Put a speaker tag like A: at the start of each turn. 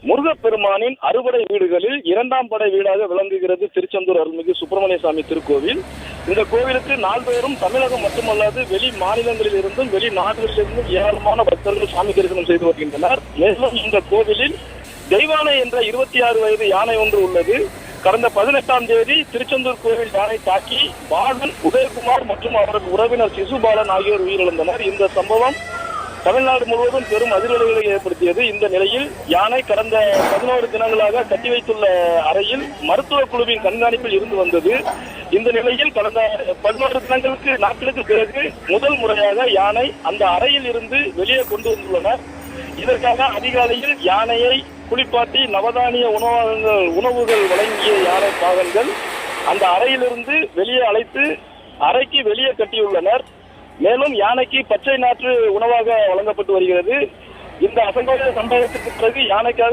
A: முருகப்பெருமானின் அறுபடை வீடுகளில் இரண்டாம் படை வீடாக விளங்குகிறது திருச்செந்தூர் அருள்மிகு சுப்பிரமணிய சாமி திருக்கோவில். இந்த கோவிலுக்கு நாள்தோறும் தமிழகம் மட்டுமல்லாது வெளி மாநிலங்களில் இருந்தும் வெளிநாடுகளிலிருந்தும் ஏராளமான பக்தர்கள் சாமி தரிசனம் செய்து வருகின்றனர். மேலும் இந்த கோவிலில் தெய்வானை என்ற 26 வயது யானை ஒன்று உள்ளது. கடந்த 18ஆம் தேதி திருச்செந்தூர் கோவில் யானை தாக்கி பாலன், உதயகுமார் மற்றும் அவரது உறவினர் சிசுபாலன் ஆகியோர் உயிரிழந்தனர். இந்த சம்பவம் தமிழ்நாடு முழுவதும் பெரும் அதிர்வலைகளை ஏற்படுத்தியது. இந்த நிலையில் யானை கடந்த 11 தினங்களாக கட்டி வைத்துள்ள அறையில் மருத்துவ குழுவின் கண்காணிப்பில் இருந்து வந்தது. இந்த நிலையில் கடந்த 11 நாட்களுக்கு பிறகு முதல் முறையாக யானை அந்த அறையில் இருந்து வெளியே கொண்டு வந்துள்ளனர். இதற்காக அதிகாலையில் யானையை குளிப்பாட்டி நவதானிய உணவுகள் வழங்கிய யானை பாகன்கள் அந்த அறையிலிருந்து வெளியே அழைத்து அறைக்கு வெளியே கட்டியுள்ளனர். மேலும் யானைக்கு பச்சை நாற்று உணவாக வழங்கப்பட்டு வருகிறது. இந்த அசம்பாவித சம்பவத்திற்கு பிறகு யானைக்காக